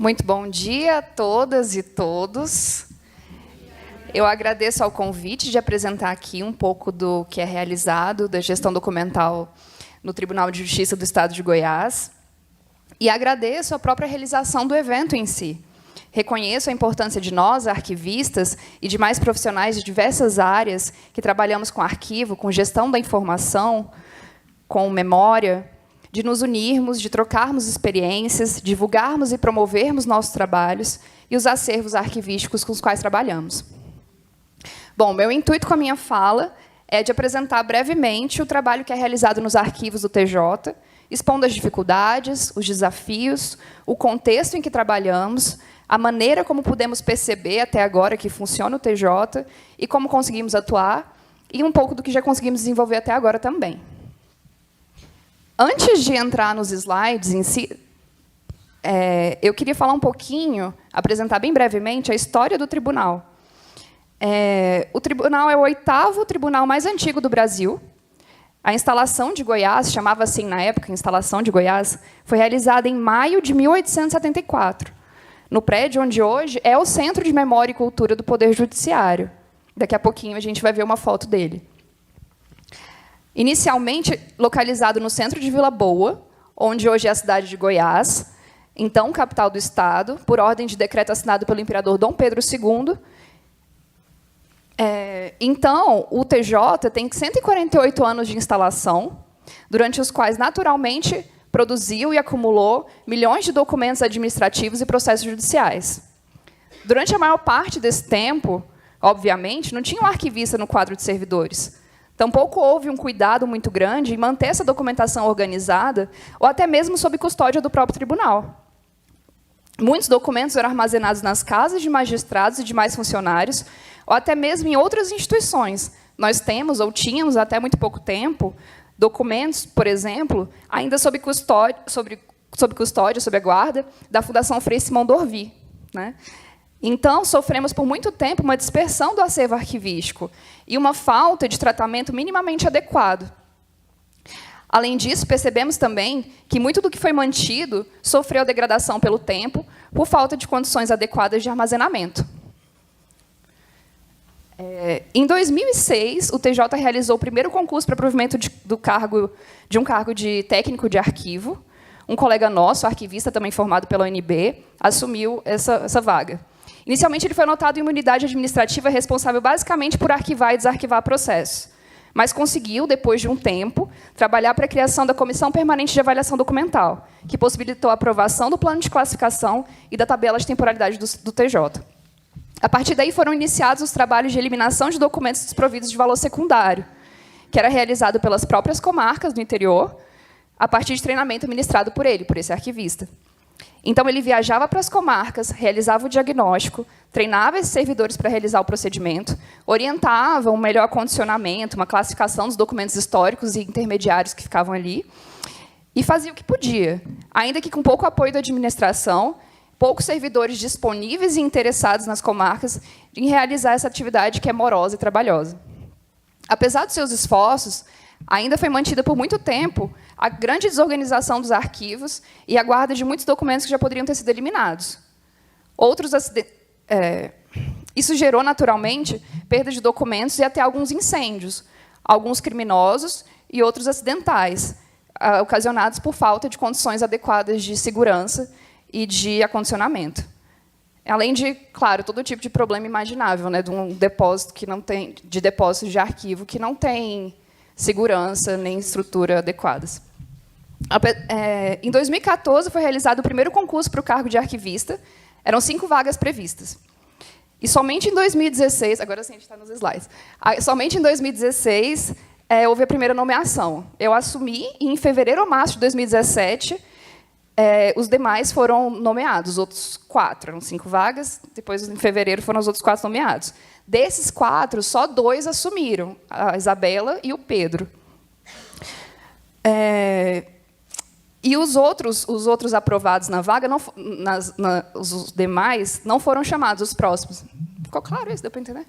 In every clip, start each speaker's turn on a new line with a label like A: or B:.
A: Muito bom dia a todas e todos. Eu agradeço ao convite de apresentar aqui um pouco do que é realizado da gestão documental no Tribunal de Justiça do Estado de Goiás. E agradeço a própria realização do evento em si. Reconheço a importância de nós, arquivistas, e demais profissionais de diversas áreas que trabalhamos com arquivo, com gestão da informação, com memória, de nos unirmos, de trocarmos experiências, divulgarmos e promovermos nossos trabalhos e os acervos arquivísticos com os quais trabalhamos. Bom, meu intuito com a minha fala é de apresentar brevemente o trabalho que é realizado nos arquivos do TJ, expondo as dificuldades, os desafios, o contexto em que trabalhamos, a maneira como pudemos perceber até agora que funciona o TJ e como conseguimos atuar, e um pouco do que já conseguimos desenvolver até agora também. Antes de entrar nos slides em si, eu queria falar um pouquinho, apresentar bem brevemente a história do tribunal. O tribunal é o 8º tribunal mais antigo do Brasil. A instalação de Goiás, chamava assim na época, instalação de Goiás, foi realizada em maio de 1874, no prédio onde hoje é o Centro de Memória e Cultura do Poder Judiciário. Daqui a pouquinho a gente vai ver uma foto dele. Inicialmente localizado no centro de Vila Boa, onde hoje é a cidade de Goiás, então capital do Estado, por ordem de decreto assinado pelo imperador Dom Pedro II. Então, o TJ tem 148 anos de instalação, durante os quais, naturalmente, produziu e acumulou milhões de documentos administrativos e processos judiciais. Durante a maior parte desse tempo, obviamente, não tinha um arquivista no quadro de servidores. Tampouco houve um cuidado muito grande em manter essa documentação organizada ou até mesmo sob custódia do próprio tribunal. Muitos documentos eram armazenados nas casas de magistrados e demais funcionários, ou até mesmo em outras instituições. Nós temos, ou tínhamos até muito pouco tempo, documentos, por exemplo, ainda sob custódia, sob a guarda da Fundação Frei Simão Dorvi, né? Então, sofremos por muito tempo uma dispersão do acervo arquivístico e uma falta de tratamento minimamente adequado. Além disso, percebemos também que muito do que foi mantido sofreu degradação pelo tempo por falta de condições adequadas de armazenamento. Em 2006, o TJ realizou o primeiro concurso para provimento de um cargo de técnico de arquivo. Um colega nosso, arquivista, também formado pela UNB, assumiu essa vaga. Inicialmente, ele foi anotado em uma unidade administrativa responsável basicamente por arquivar e desarquivar processos, mas conseguiu, depois de um tempo, trabalhar para a criação da Comissão Permanente de Avaliação Documental, que possibilitou a aprovação do plano de classificação e da tabela de temporalidade do TJ. A partir daí, foram iniciados os trabalhos de eliminação de documentos desprovidos de valor secundário, que era realizado pelas próprias comarcas do interior, a partir de treinamento ministrado por esse arquivista. Então, ele viajava para as comarcas, realizava o diagnóstico, treinava esses servidores para realizar o procedimento, orientava um melhor condicionamento, uma classificação dos documentos históricos e intermediários que ficavam ali, e fazia o que podia, ainda que com pouco apoio da administração, poucos servidores disponíveis e interessados nas comarcas em realizar essa atividade que é morosa e trabalhosa. Apesar dos seus esforços, ainda foi mantida por muito tempo a grande desorganização dos arquivos e a guarda de muitos documentos que já poderiam ter sido eliminados. Isso gerou, naturalmente, perda de documentos e até alguns incêndios, alguns criminosos e outros acidentais, ocasionados por falta de condições adequadas de segurança e de acondicionamento. Além de, claro, todo tipo de problema imaginável, né, de um depósito que não tem, de depósitos de arquivo que não tem segurança nem estrutura adequadas. Em 2014, foi realizado o primeiro concurso para o cargo de arquivista. Eram 5 vagas previstas. E somente em 2016, agora sim a gente está nos slides, somente em 2016 houve a primeira nomeação. Eu assumi, e em fevereiro ou março de 2017, os demais foram nomeados, os outros 4, eram 5 vagas, depois, em fevereiro, foram os outros 4 nomeados. Desses 4, só 2 assumiram, a Isabela e o Pedro. E os outros aprovados na vaga, os demais, não foram chamados, os próximos. Ficou claro isso? Deu para entender?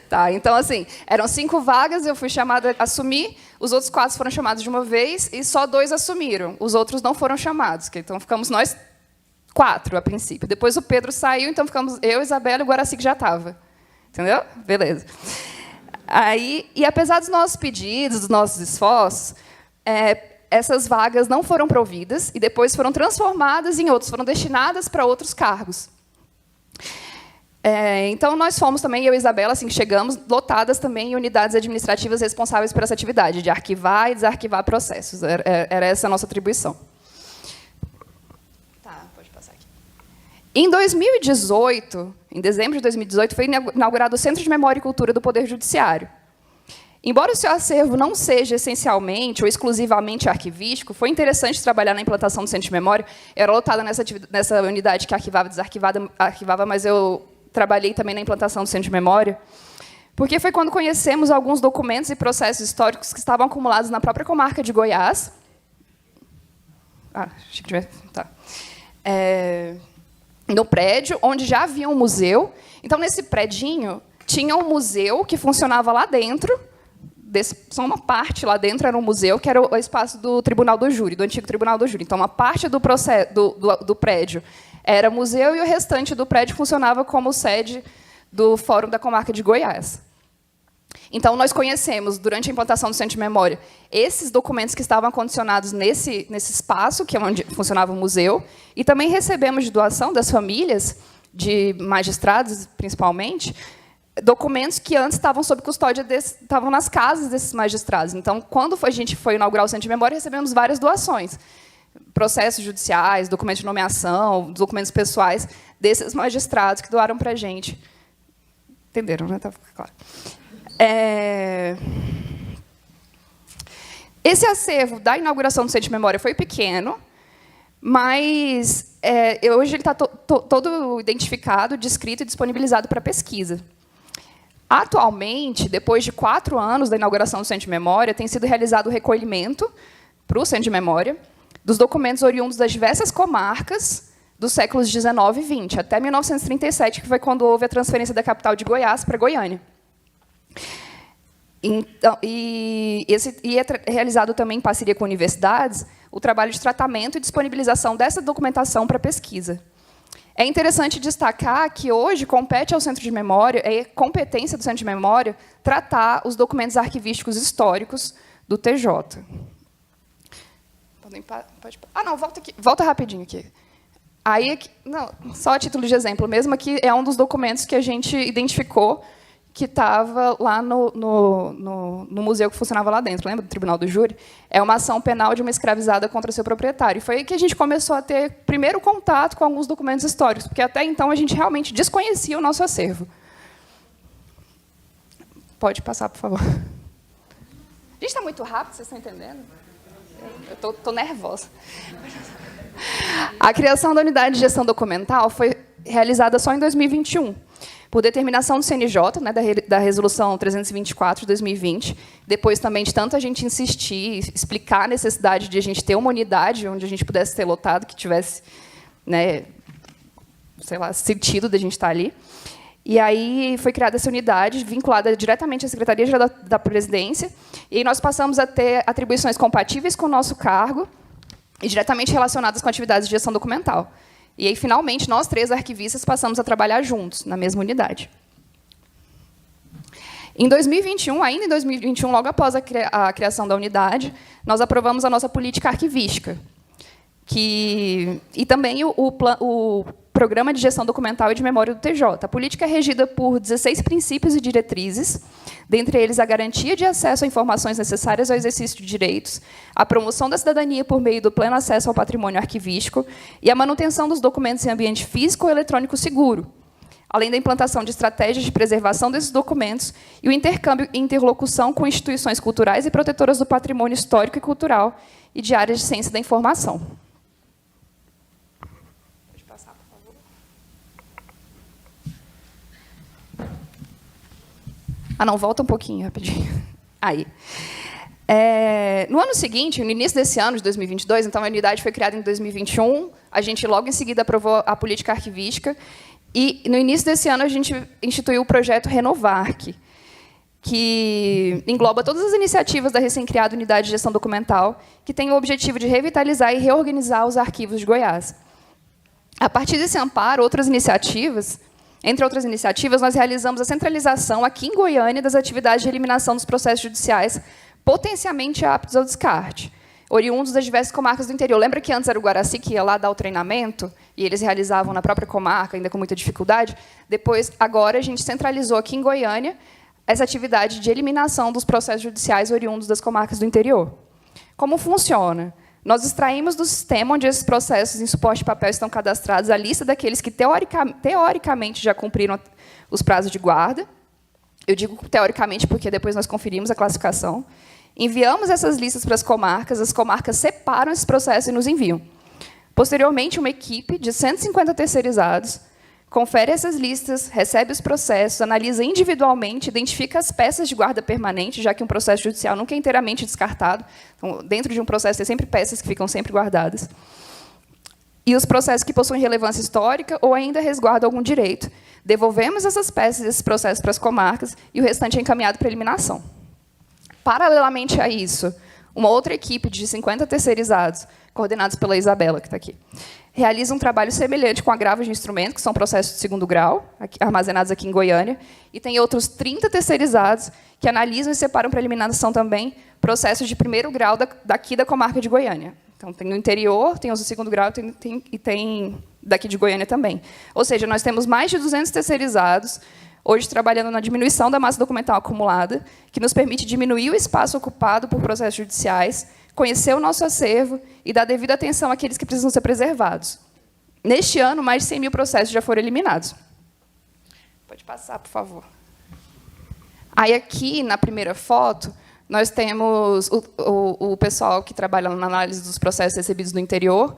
A: Tá, então, assim, eram 5 vagas, eu fui chamada a assumir, os outros 4 foram chamados de uma vez e só 2 assumiram. Os outros não foram chamados, então ficamos nós 4, a princípio. Depois o Pedro saiu, então ficamos eu, Isabela e o Guaraci, que já estava. Entendeu? Beleza. Aí, e apesar dos nossos pedidos, dos nossos esforços, essas vagas não foram providas e depois foram transformadas em outros, foram destinadas para outros cargos. Então, nós fomos também, eu e Isabela, assim que chegamos, lotadas também em unidades administrativas responsáveis por essa atividade, de arquivar e desarquivar processos. Era essa a nossa atribuição. Tá, pode passar aqui. Em 2018, em dezembro de 2018, foi inaugurado o Centro de Memória e Cultura do Poder Judiciário. Embora o seu acervo não seja essencialmente ou exclusivamente arquivístico, foi interessante trabalhar na implantação do Centro de Memória. Eu era lotada nessa unidade que arquivava e arquivava, mas eu trabalhei também na implantação do Centro de Memória, porque foi quando conhecemos alguns documentos e processos históricos que estavam acumulados na própria comarca de Goiás. Acho que tá. No prédio, onde já havia um museu. Então, nesse predinho, tinha um museu que funcionava lá dentro. Só uma parte lá dentro era um museu, que era o espaço do Tribunal do Júri, do antigo Tribunal do Júri. Então, uma parte do prédio era museu e o restante do prédio funcionava como sede do Fórum da Comarca de Goiás. Então, nós conhecemos, durante a implantação do Centro de Memória, esses documentos que estavam condicionados nesse espaço, que é onde funcionava o museu, e também recebemos de doação das famílias, de magistrados, principalmente, documentos que antes estavam sob custódia, estavam nas casas desses magistrados. Então, quando a gente foi inaugurar o Centro de Memória, recebemos várias doações. Processos judiciais, documentos de nomeação, documentos pessoais desses magistrados que doaram para a gente. Entenderam, né? Tá claro. Esse acervo da inauguração do Centro de Memória foi pequeno, mas hoje ele está todo identificado, descrito e disponibilizado para pesquisa. Atualmente, depois de 4 anos da inauguração do Centro de Memória, tem sido realizado o recolhimento para o Centro de Memória dos documentos oriundos das diversas comarcas dos séculos 19 e 20, até 1937, que foi quando houve a transferência da capital de Goiás para Goiânia. Então, é realizado também em parceria com universidades o trabalho de tratamento e disponibilização dessa documentação para pesquisa. É interessante destacar que hoje compete ao Centro de Memória, é competência do Centro de Memória, tratar os documentos arquivísticos históricos do TJ. Não, volta aqui, volta rapidinho aqui. Aí, não, só a título de exemplo mesmo, aqui é um dos documentos que a gente identificou que estava lá no museu que funcionava lá dentro, lembra do Tribunal do Júri? É uma ação penal de uma escravizada contra seu proprietário. E foi aí que a gente começou a ter primeiro contato com alguns documentos históricos, porque até então a gente realmente desconhecia o nosso acervo. Pode passar, por favor. A gente está muito rápido, vocês estão entendendo? Eu estou nervosa. A criação da unidade de gestão documental foi realizada só em 2021, por determinação do CNJ, né, da Resolução 324 de 2020, depois também de tanto a gente insistir, explicar a necessidade de a gente ter uma unidade onde a gente pudesse ter lotado, que tivesse, né, sei lá, sentido de a gente estar ali. E aí foi criada essa unidade, vinculada diretamente à Secretaria-Geral da Presidência, e aí nós passamos a ter atribuições compatíveis com o nosso cargo e diretamente relacionadas com atividades de gestão documental. E aí, finalmente, nós 3 arquivistas passamos a trabalhar juntos, na mesma unidade. Em 2021, ainda em 2021, logo após a criação da unidade, nós aprovamos a nossa política arquivística, e também o Programa de Gestão Documental e de Memória do TJ. A política é regida por 16 princípios e diretrizes, dentre eles a garantia de acesso a informações necessárias ao exercício de direitos, a promoção da cidadania por meio do pleno acesso ao patrimônio arquivístico e a manutenção dos documentos em ambiente físico ou eletrônico seguro, além da implantação de estratégias de preservação desses documentos e o intercâmbio e interlocução com instituições culturais e protetoras do patrimônio histórico e cultural e de áreas de ciência da informação. Não, volta um pouquinho, rapidinho. Aí. No ano seguinte, no início desse ano, de 2022, então a unidade foi criada em 2021, a gente logo em seguida aprovou a política arquivística, E, no início desse ano, a gente instituiu o projeto Renovarc, que engloba todas as iniciativas da recém-criada Unidade de Gestão Documental, que tem o objetivo de revitalizar e reorganizar os arquivos de Goiás. A partir desse amparo, entre outras iniciativas, nós realizamos a centralização aqui em Goiânia das atividades de eliminação dos processos judiciais potencialmente aptos ao descarte, oriundos das diversas comarcas do interior. Lembra que antes era o Guaraci que ia lá dar o treinamento, e eles realizavam na própria comarca, ainda com muita dificuldade? Agora, a gente centralizou aqui em Goiânia essa atividade de eliminação dos processos judiciais oriundos das comarcas do interior. Como funciona? Nós extraímos do sistema onde esses processos em suporte de papel estão cadastrados a lista daqueles que, teoricamente, já cumpriram os prazos de guarda. Eu digo teoricamente porque depois nós conferimos a classificação. Enviamos essas listas para as comarcas separam esses processos e nos enviam. Posteriormente, uma equipe de 150 terceirizados confere essas listas, recebe os processos, analisa individualmente, identifica as peças de guarda permanente, já que um processo judicial nunca é inteiramente descartado. Então, dentro de um processo, tem sempre peças que ficam sempre guardadas. E os processos que possuem relevância histórica ou ainda resguardam algum direito. Devolvemos essas peças, esses processos para as comarcas, e o restante é encaminhado para eliminação. Paralelamente a isso, uma outra equipe de 50 terceirizados, coordenados pela Isabela, que está aqui, realiza um trabalho semelhante com agravos de instrumento, que são processos de segundo grau, armazenados aqui em Goiânia, e tem outros 30 terceirizados que analisam e separam para eliminação também processos de primeiro grau daqui da comarca de Goiânia. Então, tem no interior, tem os de segundo grau e tem daqui de Goiânia também. Ou seja, nós temos mais de 200 terceirizados, hoje trabalhando na diminuição da massa documental acumulada, que nos permite diminuir o espaço ocupado por processos judiciais, conhecer o nosso acervo e dar devida atenção àqueles que precisam ser preservados. Neste ano, mais de 100 mil processos já foram eliminados. Pode passar, por favor. Aí, aqui, na primeira foto, nós temos o pessoal que trabalha na análise dos processos recebidos no interior,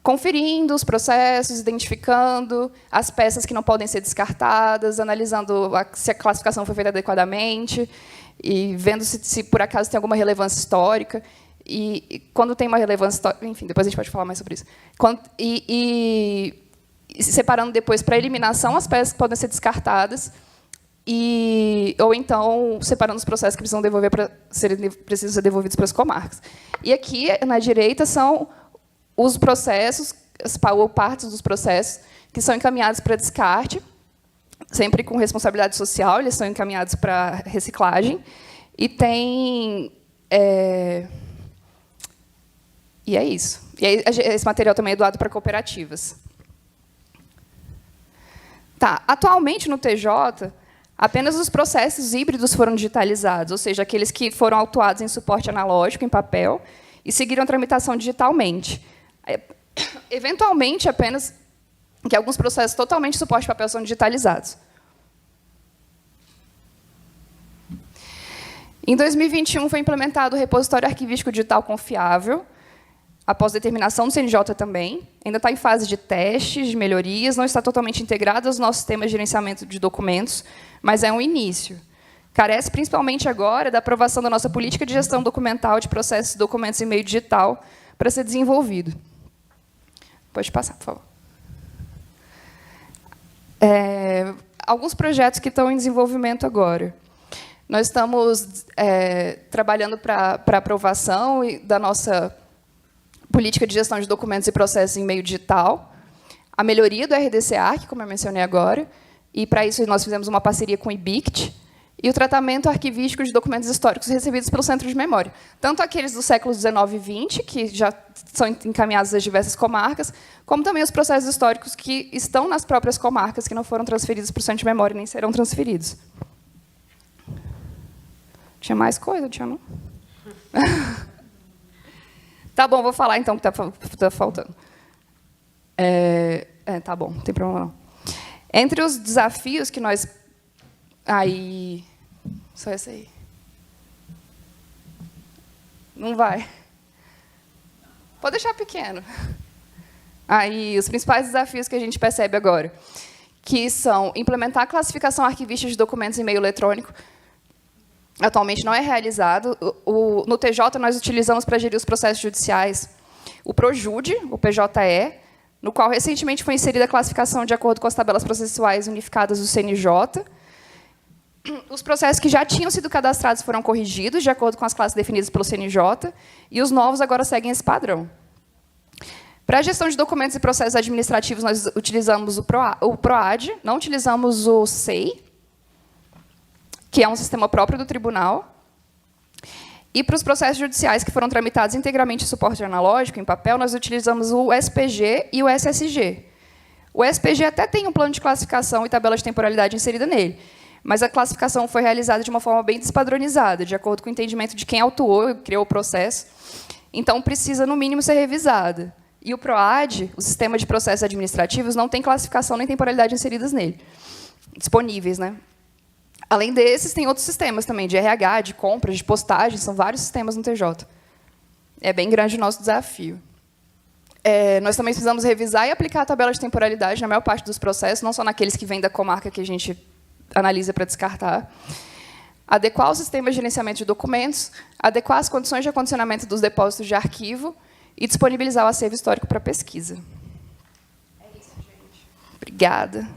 A: conferindo os processos, identificando as peças que não podem ser descartadas, analisando se a classificação foi feita adequadamente, e vendo se por acaso tem alguma relevância histórica. E quando tem uma relevância histórica, enfim, depois a gente pode falar mais sobre isso. E separando depois para eliminação as peças que podem ser descartadas, ou então separando os processos que precisam ser devolvidos para as comarcas. E aqui, na direita, são os processos, ou partes dos processos, que são encaminhados para descarte, sempre com responsabilidade social, eles são encaminhados para reciclagem, e tem... E é isso. E aí, esse material também é doado para cooperativas. Tá. Atualmente, no TJ, apenas os processos híbridos foram digitalizados, ou seja, aqueles que foram autuados em suporte analógico, em papel, e seguiram a tramitação digitalmente. Eventualmente, apenas que alguns processos totalmente de suporte de papel são digitalizados. Em 2021, foi implementado o repositório arquivístico digital confiável, após determinação do CNJ também. Ainda está em fase de testes, de melhorias, não está totalmente integrado aos nossos sistemas de gerenciamento de documentos, mas é um início. Carece, principalmente agora, da aprovação da nossa política de gestão documental de processos e documentos em meio digital para ser desenvolvido. Pode passar, por favor. Alguns projetos que estão em desenvolvimento agora. Nós estamos trabalhando para aprovação da nossa política de gestão de documentos e processos em meio digital, a melhoria do RDC-ARC, como eu mencionei agora, e, para isso, nós fizemos uma parceria com o IBICT, e o tratamento arquivístico de documentos históricos recebidos pelo Centro de Memória, tanto aqueles do século XIX e XX, que já são encaminhados às diversas comarcas, como também os processos históricos que estão nas próprias comarcas, que não foram transferidos para o Centro de Memória, nem serão transferidos. Tinha mais coisa? Tinha, não? Tá bom, vou falar, então, o que está faltando. Tá bom, não tem problema, não. Entre os desafios que nós... Aí... Só esse aí. Não vai. Pode deixar pequeno. Aí, os principais desafios que a gente percebe agora, que são implementar a classificação arquivística de documentos em meio eletrônico. Atualmente não é realizado. No TJ, nós utilizamos para gerir os processos judiciais o PROJUDE, o PJE, no qual recentemente foi inserida a classificação de acordo com as tabelas processuais unificadas do CNJ. Os processos que já tinham sido cadastrados foram corrigidos, de acordo com as classes definidas pelo CNJ, e os novos agora seguem esse padrão. Para a gestão de documentos e processos administrativos, nós utilizamos o PROAD, não utilizamos o SEI, que é um sistema próprio do tribunal. E para os processos judiciais que foram tramitados integralmente em suporte analógico, em papel, nós utilizamos o SPG e o SSG. O SPG até tem um plano de classificação e tabela de temporalidade inserida nele, mas a classificação foi realizada de uma forma bem despadronizada, de acordo com o entendimento de quem autuou e criou o processo. Então, precisa, no mínimo, ser revisada. E o PROAD, o Sistema de Processos Administrativos, não tem classificação nem temporalidade inseridas nele, disponíveis, né? Além desses, tem outros sistemas também, de RH, de compras, de postagem, são vários sistemas no TJ. É bem grande o nosso desafio. Nós também precisamos revisar e aplicar a tabela de temporalidade na maior parte dos processos, não só naqueles que vêm da comarca que a gente analisa para descartar. Adequar o sistema de gerenciamento de documentos, adequar as condições de acondicionamento dos depósitos de arquivo e disponibilizar o acervo histórico para pesquisa. É isso, gente. Obrigada.